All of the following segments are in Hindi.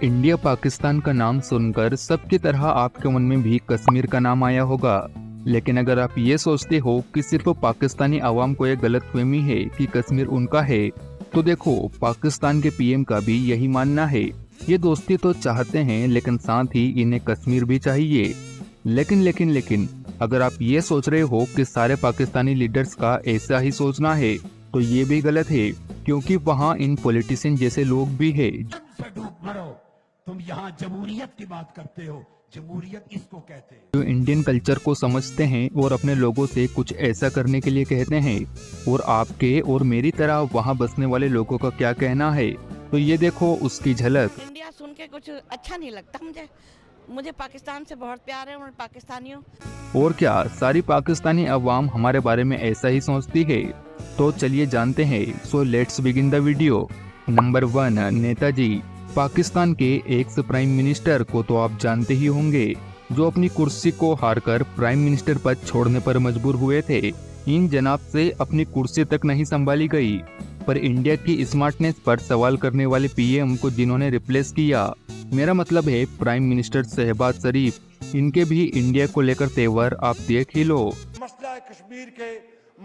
इंडिया पाकिस्तान का नाम सुनकर सबकी तरह आपके मन में भी कश्मीर का नाम आया होगा। लेकिन अगर आप ये सोचते हो कि सिर्फ पाकिस्तानी आवाम को यह गलतफहमी है कि कश्मीर उनका है, तो देखो पाकिस्तान के पीएम का भी यही मानना है। ये दोस्ती तो चाहते हैं लेकिन साथ ही इन्हें कश्मीर भी चाहिए। लेकिन अगर आप ये सोच रहे हो कि सारे पाकिस्तानी लीडर्स का ऐसा ही सोचना है, तो ये भी गलत है, क्योंकि वहाँ इन पॉलिटिशियन जैसे लोग भी है से डूब मरो। तुम यहाँ जमहूरियत की बात करते हो, जमहूरियत इसको कहते हैं। जो इंडियन कल्चर को समझते हैं और अपने लोगों से कुछ ऐसा करने के लिए कहते हैं। और आपके और मेरी तरह वहाँ बसने वाले लोगों का क्या कहना है, तो ये देखो उसकी झलक। इंडिया सुन के कुछ अच्छा नहीं लगता मुझे पाकिस्तान से बहुत प्यार है और पाकिस्तानियों। और क्या सारी पाकिस्तानी अवाम हमारे बारे में ऐसा ही सोचती है? तो चलिए जानते हैं। So let's begin the video. Number 1, Netaji. Pakistan के एक्स प्राइम मिनिस्टर को तो आप जानते ही होंगे, जो अपनी कुर्सी को हारकर प्राइम मिनिस्टर पद छोड़ने पर मजबूर हुए थे। इन जनाब से अपनी कुर्सी तक नहीं संभाली गई, पर इंडिया की स्मार्टनेस पर सवाल करने वाले पीएम को जिन्होंने रिप्लेस किया, मेरा मतलब है प्राइम मिनिस्टर शहबाज शरीफ, इनके भी इंडिया को लेकर तेवर आप देख ही लो। मसला कश्मीर के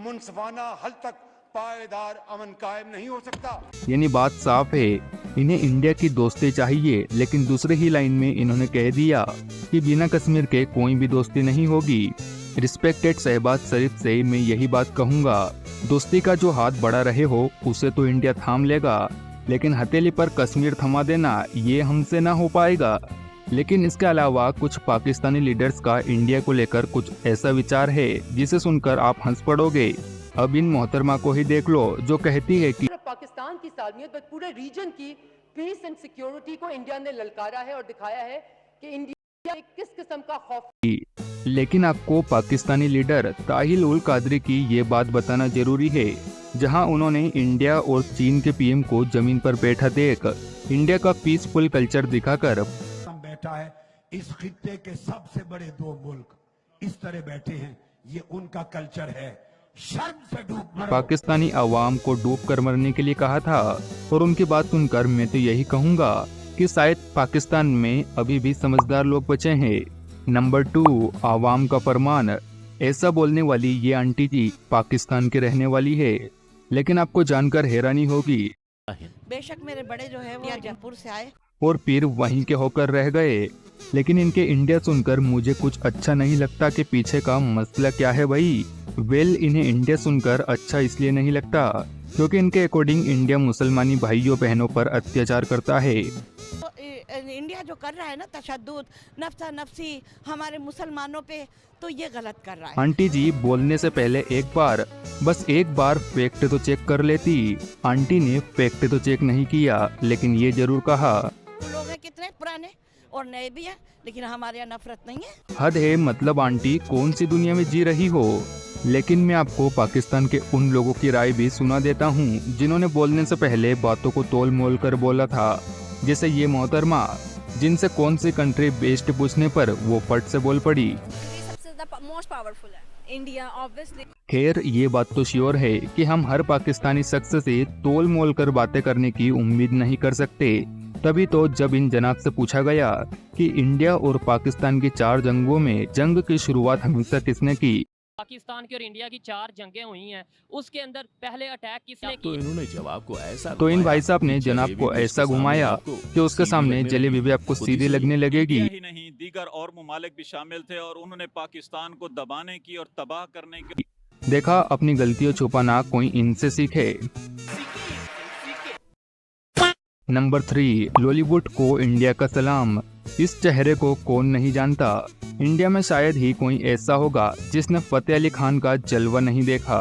मुनसफाना हल तक पायदार अमन कायम नहीं हो सकता। यानी बात साफ है, इन्हें इंडिया की दोस्ती चाहिए, लेकिन दूसरे ही लाइन में इन्होंने कह दिया कि बिना कश्मीर के कोई भी दोस्ती नहीं होगी। रिस्पेक्टेड शहबाज शरीफ से मैं यही बात कहूंगा, दोस्ती का जो हाथ बढ़ा रहे हो उसे तो इंडिया थाम लेगा, लेकिन हथेली पर कश्मीर थमा देना ये हमसे ना हो पाएगा। लेकिन इसके अलावा कुछ पाकिस्तानी लीडर्स का इंडिया को लेकर कुछ ऐसा विचार है जिसे सुनकर आप हंस पड़ोगे। अब इन मोहतरमा को ही देख लो, जो कहती है कि पाकिस्तान की सालमियत पूरे रीजन की पीस एंड सिक्योरिटी को इंडिया ने ललकारा है और दिखाया है कि इंडिया किस किस्म का खौफ। लेकिन आपको पाकिस्तानी लीडर ताहिल उल कादरी की ये बात बताना जरूरी है, जहां उन्होंने इंडिया और चीन के पीएम को जमीन पर बैठा देख इंडिया का पीसफुल कल्चर दिखाकर बैठा है। इस खित्ते के सबसे बड़े 2 मुल्क इस तरह बैठे हैं, ये उनका कल्चर है। शर्म से डूब मरो। पाकिस्तानी अवाम को डूब कर मरने के लिए कहा था, और उनकी बात सुनकर मैं तो यही कहूंगा कि शायद पाकिस्तान में अभी भी समझदार लोग बचे हैं। नंबर 2, आवाम का फरमान। ऐसा बोलने वाली ये आंटी जी पाकिस्तान के रहने वाली है, लेकिन आपको जानकर हैरानी होगी, बेशक मेरे बड़े जो है वो जयपुर से आए और फिर वहीं के होकर रह गए। लेकिन इनके इंडिया सुनकर मुझे कुछ अच्छा नहीं लगता कि पीछे का मसला क्या है भाई। इन्हें इंडिया सुनकर अच्छा इसलिए नहीं लगता क्योंकि इनके अकॉर्डिंग इंडिया मुसलमानी भाइयों बहनों पर अत्याचार करता है। तो इंडिया जो कर रहा है ना तशद्दुद नफ्सा नफ्सी हमारे मुसलमानों पे, तो ये गलत कर रहा है। आंटी जी बोलने से पहले बस एक बार फैक्ट तो चेक कर लेती। आंटी ने फैक्ट तो चेक नहीं किया, लेकिन ये जरूर कहा, लोग हैं कितने पुराने और नए भी हैं, लेकिन हमारे यहाँ नफरत नहीं है। हद है, मतलब आंटी कौन सी दुनिया में जी रही हो। लेकिन मैं आपको पाकिस्तान के उन लोगों की राय भी सुना देता हूँ, जिन्होंने बोलने से पहले बातों को तोल मोल कर बोला था, जैसे ये मोहतरमा, जिनसे कौन सी कंट्री बेस्ट पूछने पर वो फट से बोल पड़ी। सबसे ज्यादा मोस्ट पावरफुल है इंडिया ऑब्वियसली। खैर ये बात तो श्योर है कि हम हर पाकिस्तानी शख्स से तोल मोल कर बातें करने की उम्मीद नहीं कर सकते। तभी तो जब इन जनाब से पूछा गया कि इंडिया और पाकिस्तान की 4 जंगों में जंग की शुरुआत हमेशा किसने की, पाकिस्तान की और इंडिया की 4 जंगें हुई हैं, उसके अंदर पहले अटैक किसने तो इन्होंने जवाब को ऐसा तो इन भाई साहब ने जनाब को ऐसा घुमाया कि उसके सामने जलेबी भी आपको सीधी लगने लगेगी। ही नहीं, दीगर और ममालिक भी शामिल थे और उन्होंने पाकिस्तान को दबाने की और तबाह करने की। देखा, अपनी गलतियों छुपाना कोई इनसे सीखे। नंबर 3, बॉलीवुड को इंडिया का सलाम। इस चेहरे को कौन नहीं जानता। इंडिया में शायद ही कोई ऐसा होगा जिसने फतेह अली खान का जलवा नहीं देखा,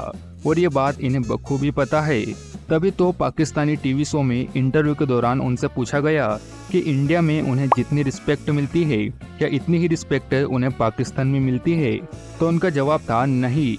और ये बात इन्हें बखूबी पता है। तभी तो पाकिस्तानी टीवी शो में इंटरव्यू के दौरान उनसे पूछा गया कि इंडिया में उन्हें जितनी रिस्पेक्ट मिलती है, क्या इतनी ही रिस्पेक्ट उन्हें पाकिस्तान में मिलती है? तो उनका जवाब था नहीं।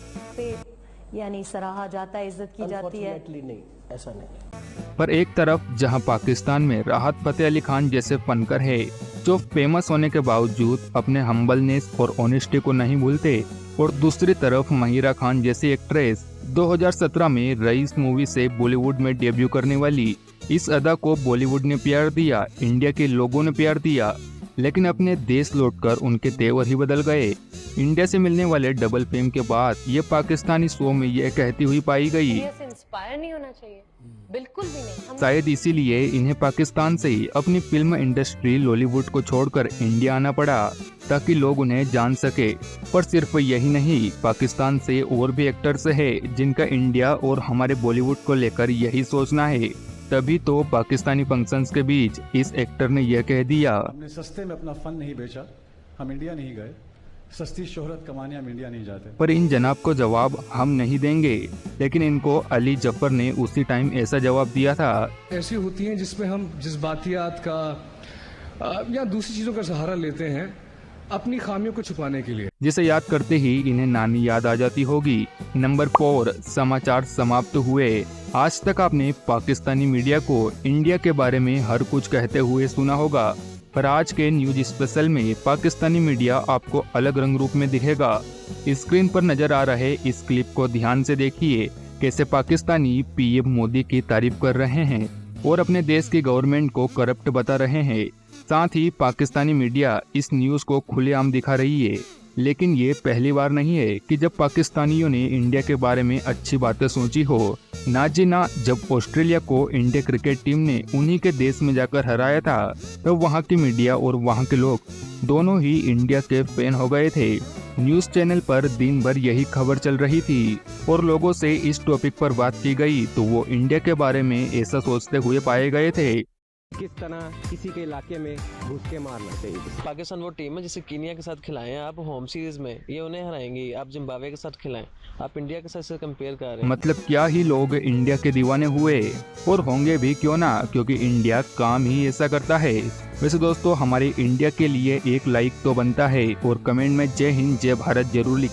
यानी सराहा जाता है, इज्जत की जाती है। नहीं, ऐसा नहीं। पर एक तरफ जहां पाकिस्तान में राहत फतेह अली खान जैसे फनकर है, जो फेमस होने के बावजूद अपने हम्बलनेस और ऑनेस्टी को नहीं भूलते, और दूसरी तरफ महिरा खान जैसी एक्ट्रेस 2017 में रईस मूवी से बॉलीवुड में डेब्यू करने वाली इस अदा को बॉलीवुड ने प्यार दिया, इंडिया के लोगों ने प्यार दिया, लेकिन अपने देश लौटकर उनके तेवर ही बदल गए। इंडिया से मिलने वाले डबल फेम के बाद ये पाकिस्तानी शो में ये कहती हुई पाई गई। इंडिया से इंस्पायर नहीं होना चाहिए, बिल्कुल भी नहीं। शायद इसीलिए इन्हें पाकिस्तान से ही अपनी फिल्म इंडस्ट्री लॉलीवुड को छोड़कर इंडिया आना पड़ा, ताकि लोग उन्हें जान सके। पर सिर्फ यही नहीं, पाकिस्तान से और भी एक्टर्स है जिनका इंडिया और हमारे बॉलीवुड को लेकर यही सोचना है। तभी तो पाकिस्तानी फंक्शंस के बीच इस एक्टर ने यह कह दिया, हमने सस्ते में अपना फन नहीं बेचा, हम इंडिया नहीं गए, सस्ती शोहरत कमाने हम इंडिया नहीं जाते। पर इन जनाब को जवाब हम नहीं देंगे, लेकिन इनको अली जफर ने उसी टाइम ऐसा जवाब दिया था। ऐसी होती हैं जिसमें हम जज्बातियात का या दूसरी चीजों का सहारा लेते हैं अपनी खामियों को छुपाने के लिए, जिसे याद करते ही इन्हें नानी याद आ जाती होगी। नंबर 4, समाचार समाप्त हुए। आज तक आपने पाकिस्तानी मीडिया को इंडिया के बारे में हर कुछ कहते हुए सुना होगा, पर आज के न्यूज स्पेशल में पाकिस्तानी मीडिया आपको अलग रंग रूप में दिखेगा। स्क्रीन पर नजर आ रहे इस क्लिप को ध्यान से देखिए, कैसे पाकिस्तानी पीएम मोदी की तारीफ कर रहे हैं और अपने देश की गवर्नमेंट को करप्ट बता रहे हैं। साथ ही पाकिस्तानी मीडिया इस न्यूज को खुलेआम दिखा रही है। लेकिन ये पहली बार नहीं है कि जब पाकिस्तानियों ने इंडिया के बारे में अच्छी बातें सोची हो। ना जी ना, जब ऑस्ट्रेलिया को इंडिया क्रिकेट टीम ने उन्हीं के देश में जाकर हराया था, तो वहाँ की मीडिया और वहाँ के लोग दोनों ही इंडिया के फैन हो गए थे। न्यूज चैनल पर दिन भर यही खबर चल रही थी और लोगों से इस टॉपिक पर बात की गई तो वो इंडिया के बारे में ऐसा सोचते हुए पाए गए थे। किस तरह किसी के इलाके में घुस के मारना चाहिए। पाकिस्तान वो टीम है जिसे कीनिया के साथ खिलाएं आप होम सीरीज में, ये उन्हें हराएंगी। आप जिम्बाब्वे के साथ खिलाएं, आप इंडिया के साथ कंपेयर कर रहे हैं। मतलब क्या ही लोग इंडिया के दीवाने हुए, और होंगे भी क्यों ना, क्योंकि इंडिया काम ही ऐसा करता है। वैसे दोस्तों, हमारे इंडिया के लिए एक लाइक तो बनता है और कमेंट में जय हिंद जय भारत जरूर लिख